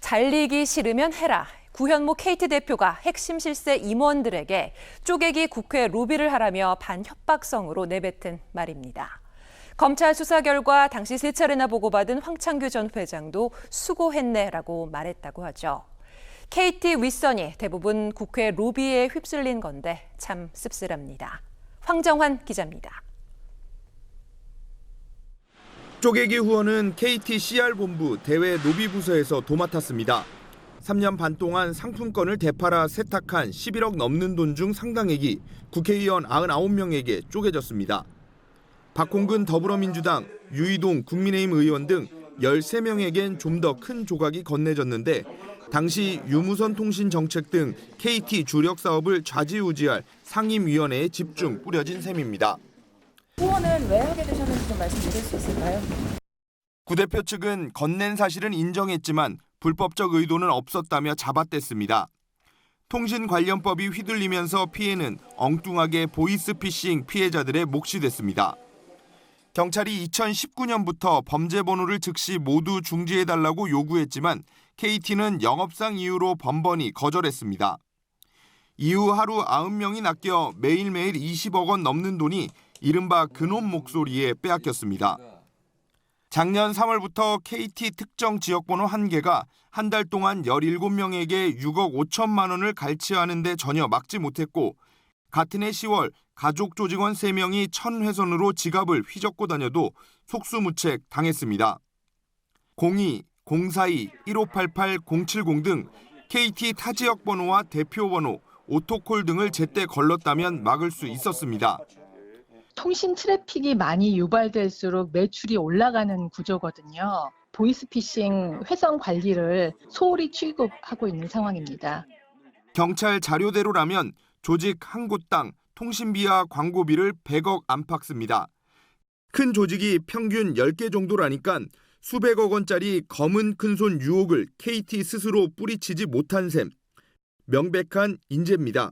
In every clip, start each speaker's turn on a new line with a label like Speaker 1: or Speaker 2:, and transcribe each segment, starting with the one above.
Speaker 1: 잘리기 싫으면 해라. 구현모 KT 대표가 핵심 실세 임원들에게 쪼개기 국회 로비를 하라며 반협박성으로 내뱉은 말입니다. 검찰 수사 결과 당시 3차례나 보고받은 황창규 전 회장도 수고했네라고 말했다고 하죠. KT 윗선이 대부분 국회 로비에 휩쓸린 건데 참 씁쓸합니다. 황정환 기자입니다.
Speaker 2: 쪼개기 후원은 KT CR본부 대외 로비부서에서 도맡았습니다. 3년 반 동안 상품권을 되팔아 세탁한 11억 넘는 돈 중 상당액이 국회의원 99명에게 쪼개졌습니다. 박홍근 더불어민주당, 유이동 국민의힘 의원 등 13명에겐 좀 더 큰 조각이 건네졌는데 당시 유무선 통신 정책 등 KT 주력 사업을 좌지우지할 상임위원회에 집중 뿌려진 셈입니다.
Speaker 3: 후원은 왜 하게 되셨는지 좀 말씀드릴 수 있을까요?
Speaker 2: 구 대표 측은 건넨 사실은 인정했지만 불법적 의도는 없었다며 잡아댔습니다. 통신관련법이 휘둘리면서 피해는 엉뚱하게 보이스피싱 피해자들의 몫이 됐습니다. 경찰이 2019년부터 범죄 번호를 즉시 모두 중지해달라고 요구했지만 KT는 영업상 이유로 번번이 거절했습니다. 이후 하루 90명이 낚여 매일매일 20억 원 넘는 돈이 이른바 그놈 목소리에 빼앗겼습니다. 작년 3월부터 KT 특정 지역번호 1개가 한 달 동안 17명에게 6억 5천만 원을 갈취하는 데 전혀 막지 못했고 같은 해 10월 가족 조직원 3명이 천회선으로 지갑을 휘젓고 다녀도 속수무책 당했습니다. 02, 042, 1588, 070 등 KT 타지역 번호와 대표 번호, 오토콜 등을 제때 걸렀다면 막을 수 있었습니다.
Speaker 4: 통신 트래픽이 많이 유발될수록 매출이 올라가는 구조거든요. 보이스피싱 회선 관리를 소홀히 취급하고 있는 상황입니다.
Speaker 2: 경찰 자료대로라면 조직 한 곳당 통신비와 광고비를 100억 안팎 씁니다. 큰 조직이 평균 10개 정도라니까 수백억 원짜리 검은 큰손 유혹을 KT 스스로 뿌리치지 못한 셈. 명백한 인재입니다.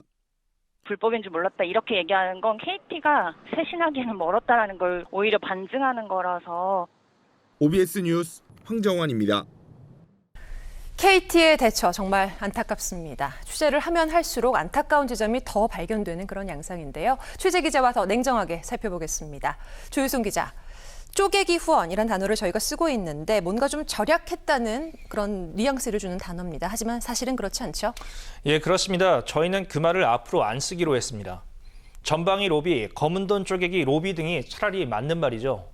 Speaker 5: 불법인 줄 몰랐다 이렇게 얘기하는 건 KT가 쇄신하기에는 멀었다라는 걸 오히려 반증하는 거라서.
Speaker 2: OBS 뉴스 황정환입니다.
Speaker 1: KT의 대처 정말 안타깝습니다. 취재를 하면 할수록 안타까운 지점이 더 발견되는 그런 양상인데요. 취재 기자와 더 냉정하게 살펴보겠습니다. 조유순 기자, 쪼개기 후원이란 단어를 저희가 쓰고 있는데 뭔가 좀 절약했다는 그런 뉘앙스를 주는 단어입니다. 하지만 사실은 그렇지 않죠?
Speaker 6: 예, 그렇습니다. 저희는 그 말을 앞으로 안 쓰기로 했습니다. 전방위 로비, 검은 돈 쪼개기 로비 등이 차라리 맞는 말이죠.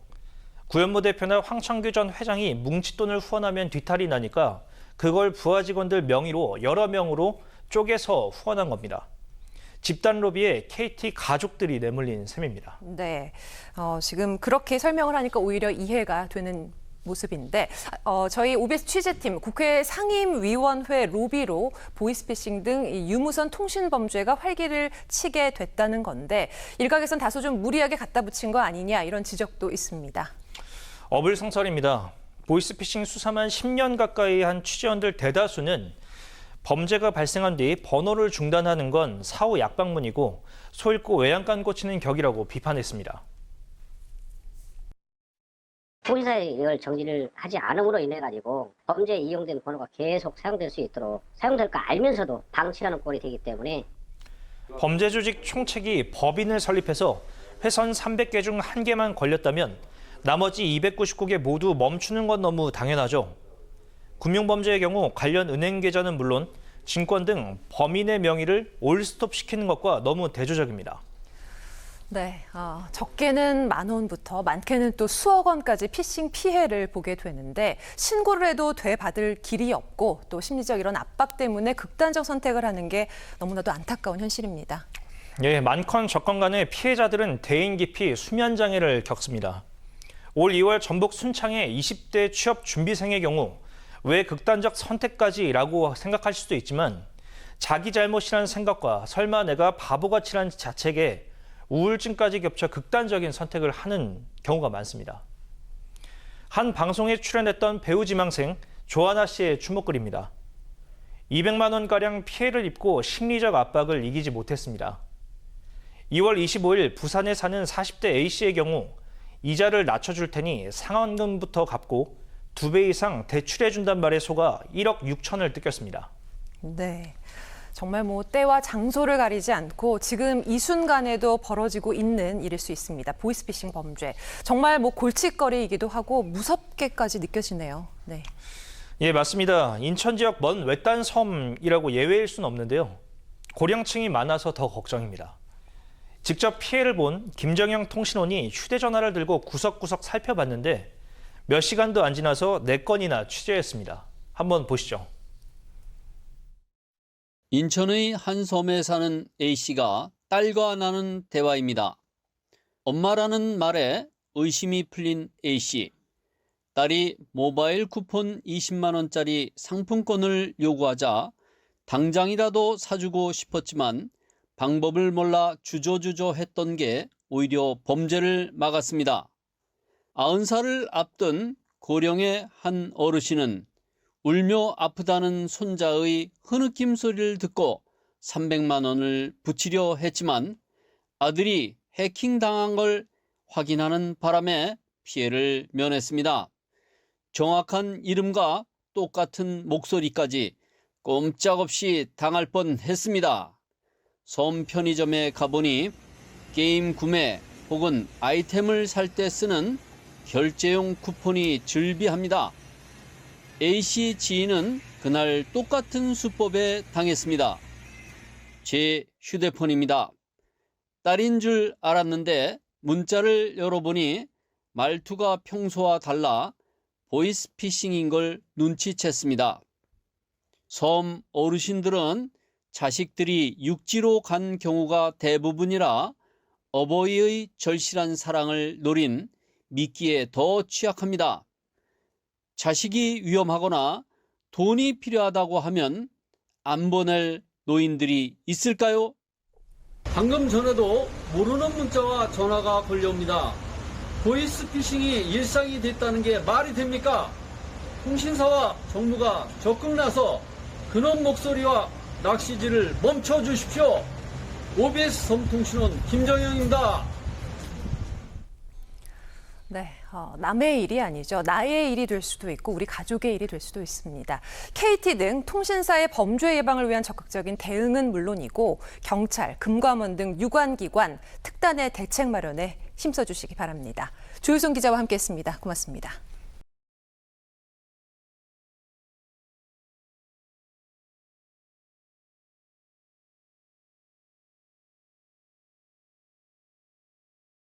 Speaker 6: 구현모 대표나 황창규 전 회장이 뭉칫돈을 후원하면 뒤탈이 나니까 그걸 부하 직원들 명의로 여러 명으로 쪼개서 후원한 겁니다. 집단 로비에 KT 가족들이 내몰린 셈입니다.
Speaker 1: 네, 지금 그렇게 설명을 하니까 오히려 이해가 되는 모습인데 저희 OBS 취재팀 국회 상임위원회 로비로 보이스피싱 등 유무선 통신 범죄가 활기를 치게 됐다는 건데 일각에선 다소 좀 무리하게 갖다 붙인 거 아니냐 이런 지적도 있습니다.
Speaker 6: 어불성설입니다. 보이스피싱 수사만 10년 가까이 한 취재원들 대다수는 범죄가 발생한 뒤 번호를 중단하는 건 사후 약방문이고 소 잃고 외양간 고치는 격이라고 비판했습니다.
Speaker 7: 통신사에 이걸 정지를 하지 않음으로 인해 가지고 범죄에 이용된 번호가 계속 사용될 수 있도록 사용될 거 알면서도 방치하는 꼴이 되기 때문에
Speaker 6: 범죄 조직 총책이 법인을 설립해서 회선 300개 중 1개만 걸렸다면 나머지 299개 모두 멈추는 건 너무 당연하죠. 금융범죄의 경우 관련 은행 계좌는 물론 증권 등 범인의 명의를 올스톱 시키는 것과 너무 대조적입니다.
Speaker 1: 네, 적게는 10,000원부터 많게는 또 수억 원까지 피싱 피해를 보게 되는데 신고를 해도 되받을 길이 없고 또 심리적 이런 압박 때문에 극단적 선택을 하는 게 너무나도 안타까운 현실입니다.
Speaker 6: 예, 많건 적건 간에 피해자들은 대인 기피 수면 장애를 겪습니다. 올 2월 전북 순창의 20대 취업 준비생의 경우 왜 극단적 선택까지라고 생각하실 수도 있지만 자기 잘못이라는 생각과 설마 내가 바보같이라는 자책에 우울증까지 겹쳐 극단적인 선택을 하는 경우가 많습니다. 한 방송에 출연했던 배우 지망생 조하나 씨의 주목글입니다. 200만 원가량 피해를 입고 심리적 압박을 이기지 못했습니다. 2월 25일 부산에 사는 40대 A씨의 경우 이자를 낮춰줄 테니 상환금부터 갚고 2배 이상 대출해준단 말에 속아 1억 6천을 뜯겼습니다.
Speaker 1: 네. 정말 뭐 때와 장소를 가리지 않고 지금 이 순간에도 벌어지고 있는 일일 수 있습니다. 보이스피싱 범죄. 정말 뭐 골칫거리이기도 하고 무섭게까지 느껴지네요. 네.
Speaker 6: 예, 맞습니다. 인천 지역 먼 외딴 섬이라고 예외일 수는 없는데요. 고령층이 많아서 더 걱정입니다. 직접 피해를 본 김정영 통신원이 휴대전화를 들고 구석구석 살펴봤는데 몇 시간도 안 지나서 4건이나 취재했습니다. 한번 보시죠.
Speaker 8: 인천의 한 섬에 사는 A씨가 딸과 나눈 대화입니다. 엄마라는 말에 의심이 풀린 A씨. 딸이 모바일 쿠폰 20만 원짜리 상품권을 요구하자 당장이라도 사주고 싶었지만 방법을 몰라 주저주저 했던 게 오히려 범죄를 막았습니다. 90살을 앞둔 고령의 한 어르신은 울며 아프다는 손자의 흐느낌 소리를 듣고 300만 원을 붙이려 했지만 아들이 해킹당한 걸 확인하는 바람에 피해를 면했습니다. 정확한 이름과 똑같은 목소리까지 꼼짝없이 당할 뻔했습니다. 섬 편의점에 가보니 게임 구매 혹은 아이템을 살 때 쓰는 결제용 쿠폰이 즐비합니다. A씨 지인은 그날 똑같은 수법에 당했습니다. 제 휴대폰입니다. 딸인 줄 알았는데 문자를 열어보니 말투가 평소와 달라 보이스피싱인 걸 눈치챘습니다. 섬 어르신들은 자식들이 육지로 간 경우가 대부분이라 어버이의 절실한 사랑을 노린 미끼에 더 취약합니다. 자식이 위험하거나 돈이 필요하다고 하면 안 보낼 노인들이 있을까요? 방금 전에도 모르는 문자와 전화가 걸려옵니다. 보이스피싱이 일상이 됐다는 게 말이 됩니까? 통신사와 정부가 적극 나서 그놈 목소리와 낚시질을 멈춰주십시오. OBS 섬통신원 김정영입니다.
Speaker 1: 네, 남의 일이 아니죠. 나의 일이 될 수도 있고 우리 가족의 일이 될 수도 있습니다. KT 등 통신사의 범죄 예방을 위한 적극적인 대응은 물론이고 경찰, 금감원 등 유관기관, 특단의 대책 마련에 힘써주시기 바랍니다. 조유송 기자와 함께했습니다. 고맙습니다.